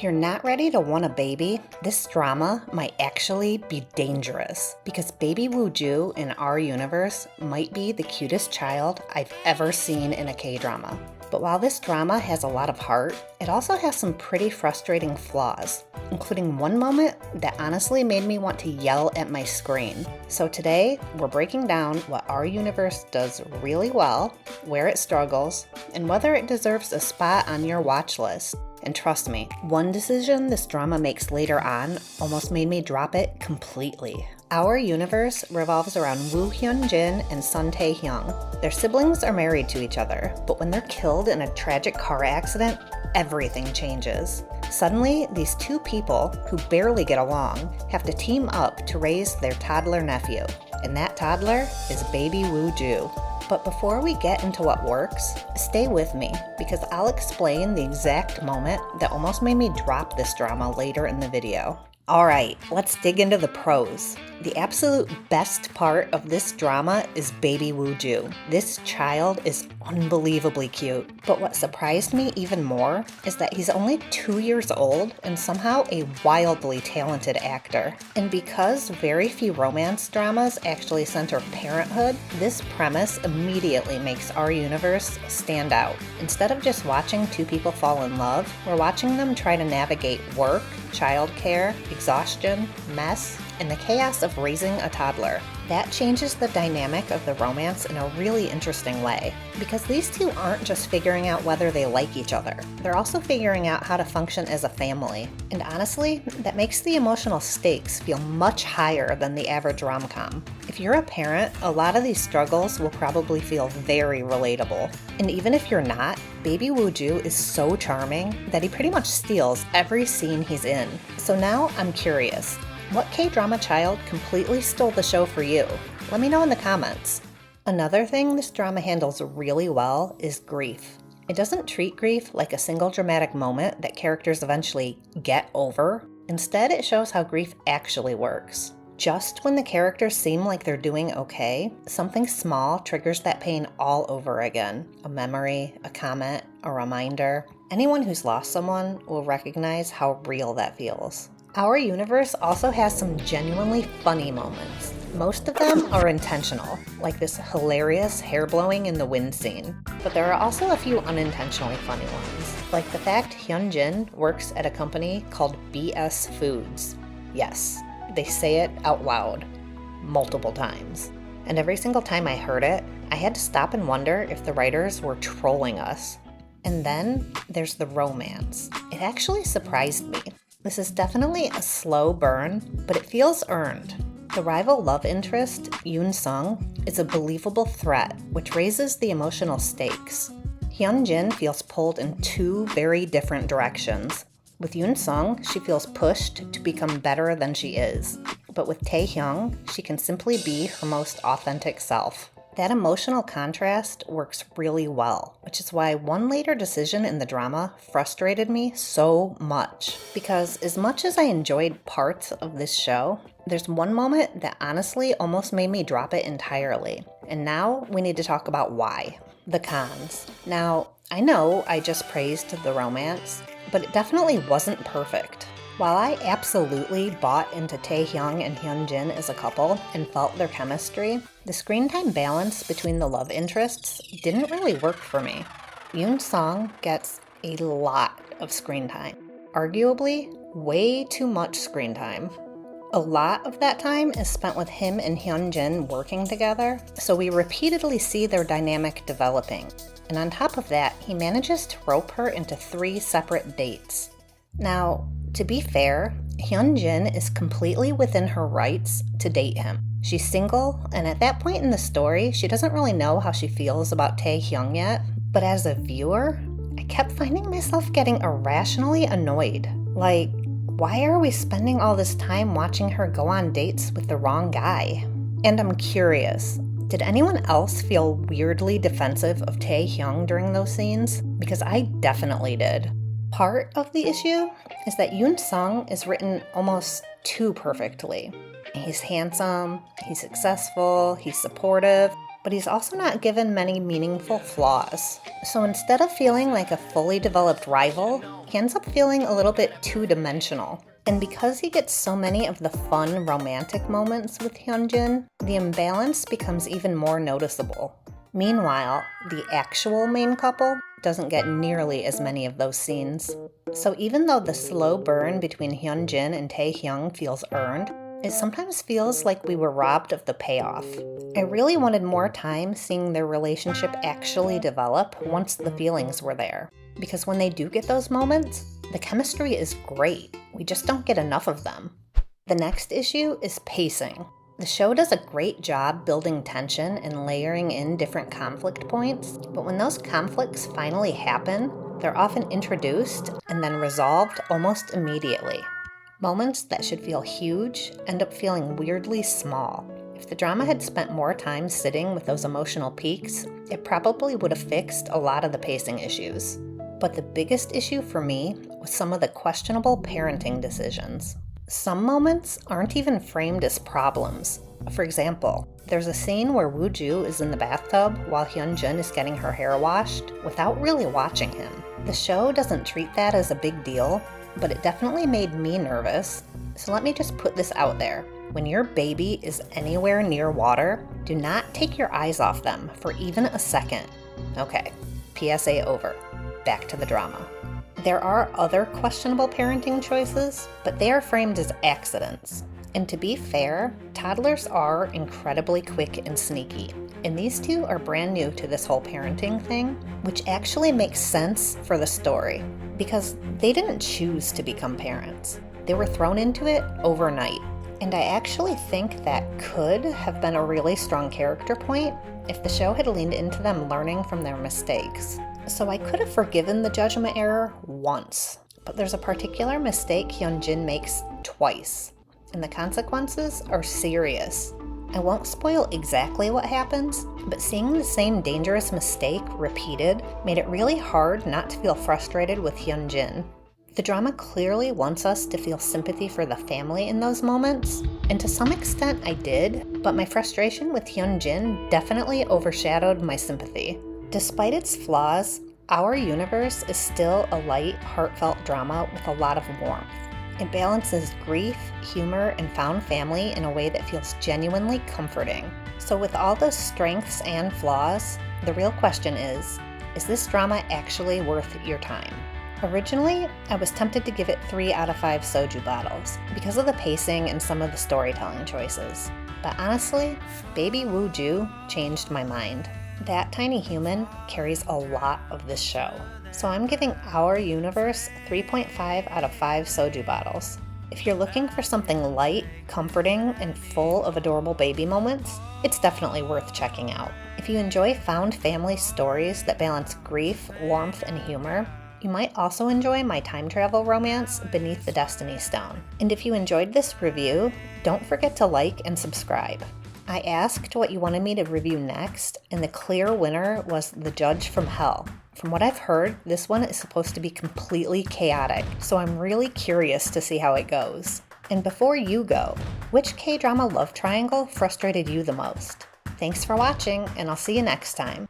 you're not ready to want a baby, this drama might actually be dangerous because Baby Woo-joo in our universe might be the cutest child I've ever seen in a K-drama. But while this drama has a lot of heart, it also has some pretty frustrating flaws, including one moment that honestly made me want to yell at my screen. So today, we're breaking down what our universe does really well, where it struggles, and whether it deserves a spot on your watch list. And trust me, one decision this drama makes later on almost made me drop it completely. Our universe revolves around Woo Hyun-jin and son Tae-hyung. Their siblings are married to each other, but when they're killed in a tragic car accident, everything changes. Suddenly, these two people, who barely get along, have to team up to raise their toddler nephew. And that toddler is Baby Woo-joo. But before we get into what works, stay with me, because I'll explain the exact moment that almost made me drop this drama later in the video. Alright, let's dig into the pros. The absolute best part of this drama is Baby Woo-joo. This child is unbelievably cute. But what surprised me even more is that he's only 2 years old and somehow a wildly talented actor. And because very few romance dramas actually center parenthood, this premise immediately makes our universe stand out. Instead of just watching two people fall in love, we're watching them try to navigate work, childcare, exhaustion, mess, and the chaos of raising a toddler. That changes the dynamic of the romance in a really interesting way, because these two aren't just figuring out whether they like each other. They're also figuring out how to function as a family. And honestly, that makes the emotional stakes feel much higher than the average rom-com. If you're a parent, a lot of these struggles will probably feel very relatable. And even if you're not, Baby Woo-joo is so charming that he pretty much steals every scene he's in. So now I'm curious. What K-drama child completely stole the show for you? Let me know in the comments. Another thing this drama handles really well is grief. It doesn't treat grief like a single dramatic moment that characters eventually get over. Instead, it shows how grief actually works. Just when the characters seem like they're doing okay, something small triggers that pain all over again. A memory, a comment, a reminder. Anyone who's lost someone will recognize how real that feels. Our universe also has some genuinely funny moments. Most of them are intentional, like this hilarious hair blowing in the wind scene. But there are also a few unintentionally funny ones, like the fact Hyun-jin works at a company called BS Foods. Yes, they say it out loud, multiple times. And every single time I heard it, I had to stop and wonder if the writers were trolling us. And then there's the romance. It actually surprised me. This is definitely a slow burn, but it feels earned. The rival love interest, Yun-seong, is a believable threat, which raises the emotional stakes. Hyun-jin feels pulled in two very different directions. With Yun-seong, she feels pushed to become better than she is. But with Tae-hyung, she can simply be her most authentic self. That emotional contrast works really well, which is why one later decision in the drama frustrated me so much. Because as much as I enjoyed parts of this show, there's one moment that honestly almost made me drop it entirely. And now we need to talk about why. The cons. Now, I know I just praised the romance, but it definitely wasn't perfect. While I absolutely bought into Tae-hyung and Hyun-jin as a couple and felt their chemistry, the screen time balance between the love interests didn't really work for me. Yun-seong gets a lot of screen time. Arguably, way too much screen time. A lot of that time is spent with him and Hyun-jin working together, so we repeatedly see their dynamic developing. And on top of that, he manages to rope her into 3 separate dates. Now, to be fair, Hyun-jin is completely within her rights to date him. She's single, and at that point in the story, she doesn't really know how she feels about Tae-hyung yet. But as a viewer, I kept finding myself getting irrationally annoyed. Like, why are we spending all this time watching her go on dates with the wrong guy? And I'm curious, did anyone else feel weirdly defensive of Tae-hyung during those scenes? Because I definitely did. Part of the issue is that Yun-seong is written almost too perfectly. He's handsome, he's successful, he's supportive, but he's also not given many meaningful flaws. So instead of feeling like a fully developed rival, he ends up feeling a little bit two-dimensional. And because he gets so many of the fun romantic moments with Hyun-jin, the imbalance becomes even more noticeable. Meanwhile, the actual main couple doesn't get nearly as many of those scenes. So even though the slow burn between Hyun-jin and Tae-hyung feels earned, it sometimes feels like we were robbed of the payoff. I really wanted more time seeing their relationship actually develop once the feelings were there. Because when they do get those moments, the chemistry is great. We just don't get enough of them. The next issue is pacing. The show does a great job building tension and layering in different conflict points, but when those conflicts finally happen, they're often introduced and then resolved almost immediately. Moments that should feel huge end up feeling weirdly small. If the drama had spent more time sitting with those emotional peaks, it probably would have fixed a lot of the pacing issues. But the biggest issue for me was some of the questionable parenting decisions. Some moments aren't even framed as problems. For example, there's a scene where Woo-joo is in the bathtub while Hyun-jin is getting her hair washed without really watching him. The show doesn't treat that as a big deal, but it definitely made me nervous. So let me just put this out there. When your baby is anywhere near water, do not take your eyes off them for even a second. Okay, PSA over. Back to the drama. There are other questionable parenting choices, but they are framed as accidents. And to be fair, toddlers are incredibly quick and sneaky. And these two are brand new to this whole parenting thing, which actually makes sense for the story, because they didn't choose to become parents. They were thrown into it overnight. And I actually think that could have been a really strong character point if the show had leaned into them learning from their mistakes. So I could have forgiven the judgment error once, but there's a particular mistake Hyun-jin makes twice, and the consequences are serious. I won't spoil exactly what happens, but seeing the same dangerous mistake repeated made it really hard not to feel frustrated with Hyun-jin. The drama clearly wants us to feel sympathy for the family in those moments, and to some extent I did, but my frustration with Hyun-jin definitely overshadowed my sympathy. Despite its flaws, Our Universe is still a light, heartfelt drama with a lot of warmth. It balances grief, humor, and found family in a way that feels genuinely comforting. So with all those strengths and flaws, the real question is this drama actually worth your time? Originally, I was tempted to give it 3 out of 5 soju bottles because of the pacing and some of the storytelling choices. But honestly, Baby Woo-joo changed my mind. That tiny human carries a lot of this show. So I'm giving Our Universe 3.5 out of 5 soju bottles. If you're looking for something light, comforting, and full of adorable baby moments, it's definitely worth checking out. If you enjoy found family stories that balance grief, warmth, and humor, you might also enjoy my time travel romance, Beneath the Destiny Stone. And if you enjoyed this review, don't forget to like and subscribe. I asked what you wanted me to review next, and the clear winner was The Judge from Hell. From what I've heard, this one is supposed to be completely chaotic, so I'm really curious to see how it goes. And before you go, which K-drama love triangle frustrated you the most? Thanks for watching, and I'll see you next time.